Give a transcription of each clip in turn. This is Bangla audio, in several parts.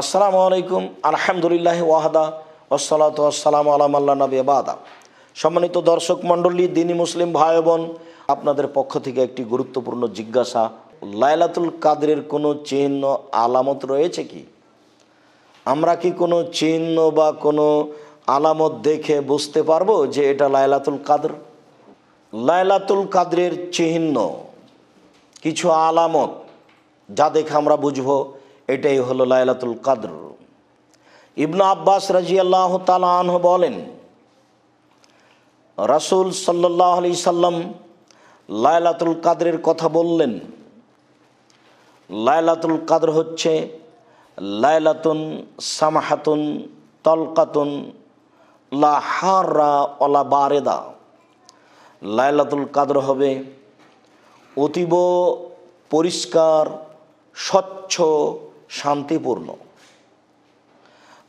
আসসালামু আলাইকুম আলহামদুলিল্লাহ ওয়াহদা ওয়াসসালাতু ওয়াসসালামু আলা মান লা নাবিয়্যা বা'দা। সম্মানিত দর্শক মণ্ডলী, দিনী মুসলিম ভাই বোন, আপনাদের পক্ষ থেকে একটি গুরুত্বপূর্ণ জিজ্ঞাসা। লাইলাতুল কাদরের কোনো চিহ্ন আলামত রয়েছে কি? আমরা কি কোনো চিহ্ন বা কোনো আলামত দেখে বুঝতে পারবো যে এটা লাইলাতুল কাদর? লাইলাতুল কাদরের চিহ্ন, কিছু আলামত যা দেখে আমরা বুঝবো এটাই হলো লাইলাতুল কাদর। ইবনে আব্বাস রাদিয়াল্লাহু তাআলা আনহু বলেন, রাসূল সাল্লাল্লাহু আলাইহি সাল্লাম লাইলাতুল কাদরের কথা বললেন। লাইলাতুল কাদর হচ্ছে লাইলাতুন সামাহাতুন তলকাতুন লা হাররা ওয়ালা বারেদা। লাইলাতুল কাদর হবে অতীব পরিষ্কার, স্বচ্ছ, শান্তিপূর্ণ।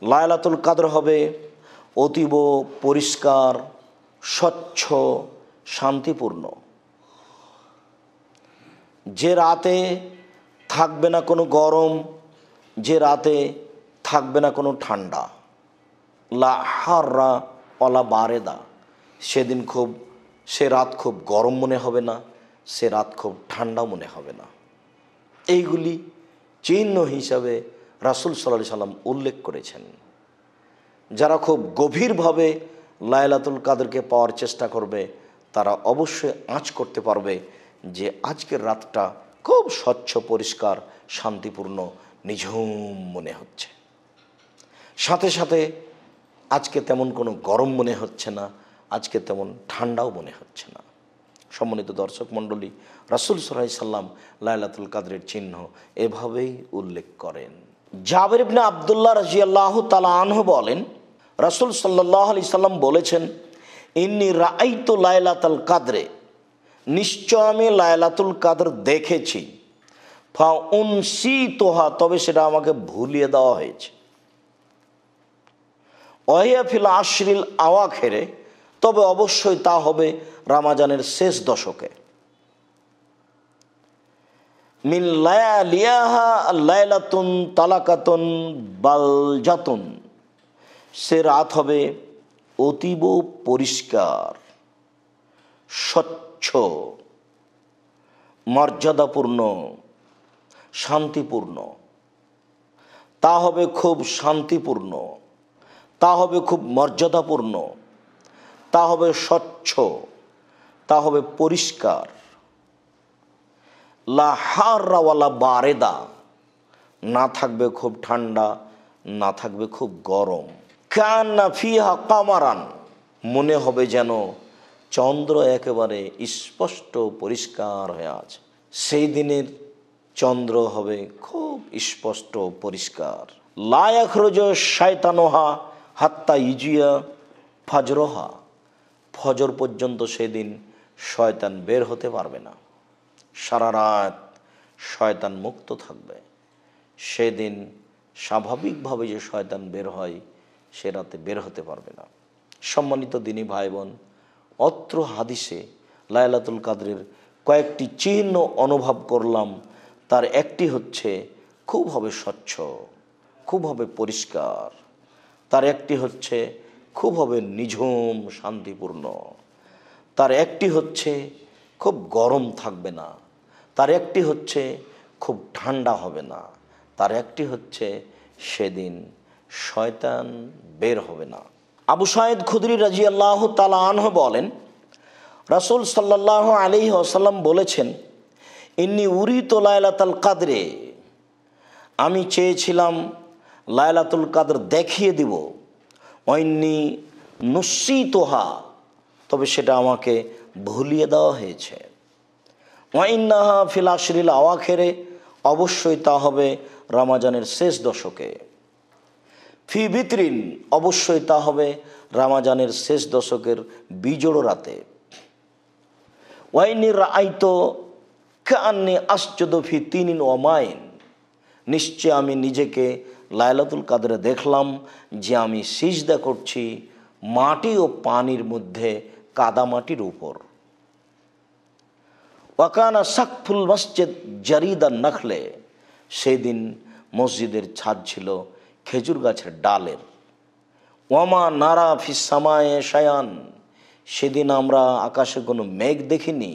লাইলাতুল কাদর হবে অতীব পরিষ্কার, স্বচ্ছ, শান্তিপূর্ণ। যে রাতে থাকবে না কোনো গরম, যে রাতে থাকবে না কোনো ঠান্ডা। লা হাররা ওয়ালা বারেদা, সে রাত খুব গরম মনে হবে না, সে রাত খুব ঠান্ডা মনে হবে না। এইগুলি চিহ্ন হিসাবে রাসূল সাল্লাল্লাহু আলাইহি সাল্লাম উল্লেখ করেছেন। যারা খুব গভীরভাবে লাইলাতুল কাদরকে পাওয়ার চেষ্টা করবে তারা অবশ্যই আঁচ করতে পারবে যে আজকের রাতটা খুব স্বচ্ছ, পরিষ্কার, শান্তিপূর্ণ, নিঝুম মনে হচ্ছে। সাথে সাথে আজকে তেমন কোনো গরম মনে হচ্ছে না, আজকে তেমন ঠান্ডাও মনে হচ্ছে না। সম্মানিত দর্শক মণ্ডলী, রাসূল সাল্লাল্লাহু আলাইহি সাল্লাম লাইলাতুল কাদরের চিহ্ন এভাবেই উল্লেখ করেন। জাবের ইবনে আব্দুল্লাহ রাদিয়াল্লাহু তাআলা আনহু বলেন, রাসূল সাল্লাল্লাহু আলাইহি সাল্লাম বলেছেন, ইন্নী রাআইতু লাইলাতুল কাদরে, নিশ্চয় আমি লাইলাতুল কাদর দেখেছি। ফা উনসিতুহা, তবে সেটা আমাকে ভুলিয়ে দেওয়া হয়েছে। ওয়াহিয়া ফিল আশরিল আওয়াখিরে, তবে অবশ্যই তা হবে রমজানের শেষ দশকে। মিন লায়ালিয়াহা লাইলাতুন তালাকাতুন বালজাতুন, সে রাত হবে অতীব পরিষ্কার, স্বচ্ছ, মর্যাদাপূর্ণ, শান্তিপূর্ণ। তা হবে খুব শান্তিপূর্ণ, তা হবে খুব মর্যাদাপূর্ণ, তা হবে স্বচ্ছ, তা হবে পরিষ্কার। লা হাররা ওয়ালা বারেদা, না থাকবে খুব ঠান্ডা, না থাকবে খুব গরম। কান্না ফিহা কামারান, মনে হবে যেন চন্দ্র একেবারে স্পষ্ট পরিষ্কার হয়ে আছে। সেই দিনের চন্দ্র হবে খুব স্পষ্ট পরিষ্কার। লা ইয়াখরুজু শায়তানুহা হাত্তা ইজিয়া ফজরহা, ফজর পর্যন্ত সেদিন শয়তান বের হতে পারবে না। সারা রাত শয়তান মুক্ত থাকবে। সেদিন স্বাভাবিকভাবে যে শয়তান বের হয় সে রাতে বের হতে পারবে না। সম্মানিত দিনী ভাই বোন, অত্র হাদিসে লাইলাতুল কাদরের কয়েকটি চিহ্ন অনুভব করলাম। তার একটি হচ্ছে খুব হবে স্বচ্ছ, খুব হবে পরিষ্কার। তার একটি হচ্ছে খুব হবে নিঝুম, শান্তিপূর্ণ। তার একটি হচ্ছে খুব গরম থাকবে না। তার একটি হচ্ছে খুব ঠান্ডা হবে না। তার একটি হচ্ছে সেদিন শয়তান বের হবে না। আবু সাঈদ খুদরি রাদিয়াল্লাহু তাআলা আনহু বলেন, রাসূল সাল্লাল্লাহু আলাইহি ওয়াসাল্লাম বলেছেন, ইন্নী উরিতু লাইলাতুল কাদরে, আমি চেয়েছিলাম লাইলাতুল কাদর দেখিয়ে দিব। ওয়াইন্নী নুসিতুহা, তবে সেটা আমাকে ভুলিয়ে দেওয়া হয়েছে। ওয়াইন্নাহা ফিল আশরিল আওয়াখিরে, অবশ্যই তা হবে রমজানের শেষ দশকে। ফি বিতরিন, অবশ্যই তা হবে রমজানের শেষ দশকের বিজোড় রাতে। ওয়াইন্নী রাআইতু কাআন্নী আসজুদু ফি তিনিন ওয়া মাইন, নিশ্চয় আমি নিজেকে লাইলাতুল কাদরে দেখলাম যে আমি সিজদা করছি মাটি ও পানির মধ্যে, কাদামাটির উপর। ওয়াকানা সাকফুল মসজিদ জারিদান নাখলে, সেই দিন মসজিদের ছাদ ছিল খেজুর গাছের ডালের। ওয়ামা নারা ফিসামায়ে শায়ান, সেদিন আমরা আকাশে কোনো মেঘ দেখিনি।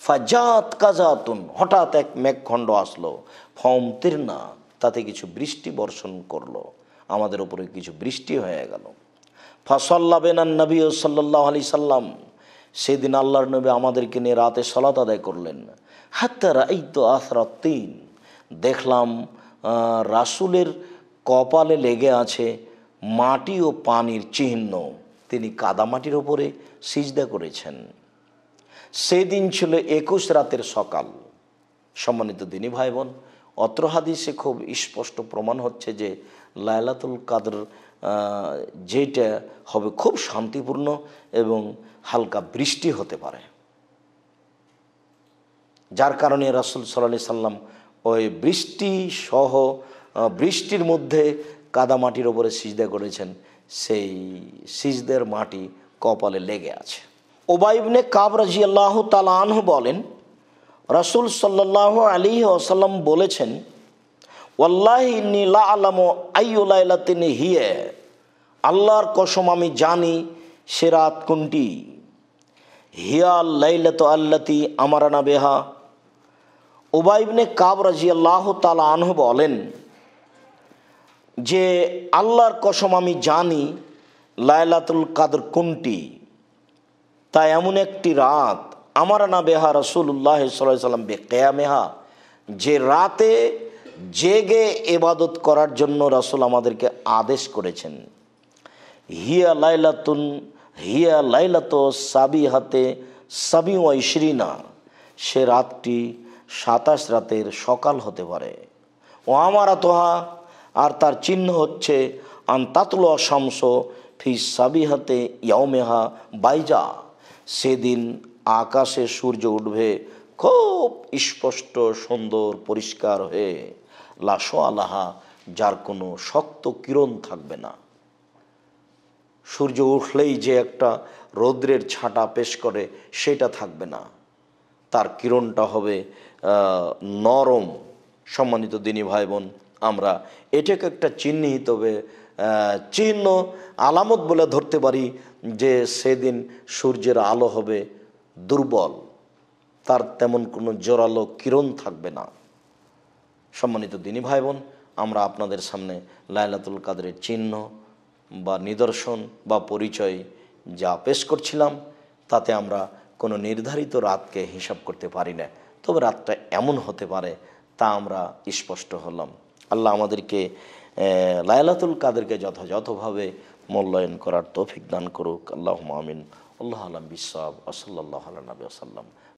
ফাজাত কাজাতুন, হঠাৎ এক মেঘখণ্ড আসলো। ফমতিরনা, তাতে কিছু বৃষ্টি বর্ষণ করলো, আমাদের উপরে কিছু বৃষ্টি হয়ে গেল। ফাসাল্লা বেনান নবী সাল্লাল্লাহু আলাইহি সাল্লাম, সেদিন আল্লাহর নবী আমাদেরকে নিয়ে রাতে সালাত আদায় করলেন। হাত্তা রাআইতু আথরাতিন, দেখলাম রাসূলের কপালে লেগে আছে মাটি ও পানির চিহ্ন। তিনি কাদামাটির ওপরে সিজদা করেছেন। সেদিন ছিল 21 রাতের সকাল। সম্মানিত দিনী ভাই বোন, অত্র হাদিসে খুব স্পষ্ট প্রমাণ হচ্ছে যে লাইলাতুল কাদর যেটা হবে খুব শান্তিপূর্ণ এবং হালকা বৃষ্টি হতে পারে, যার কারণে রাসূল সাল্লাল্লাহু আলাইহি সাল্লাম ওই বৃষ্টি সহ বৃষ্টির মধ্যে কাদামাটির ওপরে সিজদা করেছেন। সেই সিজদের মাটি কপালে লেগে আছে। উবাই ইবনে কাব রাদিয়াল্লাহু তাআলা আনহু বলেন, রাসূল সাল্লাল্লাহু আলাইহি ওয়াসাল্লাম বলেছেন, ওয়াল্লাহি ইন্নী লা আলামু আইয়ু লাইলাতিন হিয়া, আল্লাহর কসম আমি জানি সে রাত কোনটি। হিয়া লাইলাতু আল্লাতি আমারানা বিহা। উবাই ইবনে কাব রাদিয়াল্লাহু তাআলা আনহু বলেন যে আল্লাহর কসম আমি জানি লাইলাতুল কাদর কোনটি, তা এমন একটি রাত আমারানা বিহা রাসূলুল্লাহ সাল্লাল্লাহু আলাইহি ওয়াসাল্লাম বিকিয়ামিহা, যে রাতে জেগে ইবাদত করার জন্য রাসূল আমাদেরকে আদেশ করেছেন। হিয়া লাইলাতু সাবিহাতে সাবি ওয়া ইশরিনা, সে রাতটি 27 রাতের সকাল হতে পারে। ও আমারাতহা, আর তার চিহ্ন হচ্ছে আনতাতুল শামস ফি সাবিহাতে ইয়াউমিহা বাইজা, সেদিন আকাশে সূর্য উঠবে খুব স্পষ্ট সুন্দর পরিষ্কার হয়ে, লাশো আলাহা, যার কোনো শক্ত কিরণ থাকবে না। সূর্য উঠলেই যে একটা রৌদ্রের ছাঁটা পেশ করে সেটা থাকবে না, তার কিরণটা হবে নরম। সম্মানিত দিনী ভাই বোন, আমরা এটাকে একটা চিহ্ন আলামত বলে ধরতে পারি যে সেদিন সূর্যের আলো হবে দুর্বল, তার তেমন কোনো জোরালো কিরণ থাকবে না। সম্মানিত দিনী ভাই বোন, আমরা আপনাদের সামনে লাইলাতুল কাদরের চিহ্ন বা নিদর্শন বা পরিচয় যা পেশ করছিলাম, তাতে আমরা কোনো নির্ধারিত রাতকে হিসাব করতে পারি না, তবে রাতটা এমন হতে পারে তা আমরা স্পষ্ট হলাম। আল্লাহ আমাদেরকে লাইলাতুল কাদরকে যথাযথভাবে মূল্যায়ন করার তৌফিক দান করুক। আল্লাহুম্মা আমিন। আল্লাহু আ'লাম বিসসাওয়াব। সাল্লাল্লাহু আলা নবী ওয়া সাল্লাম।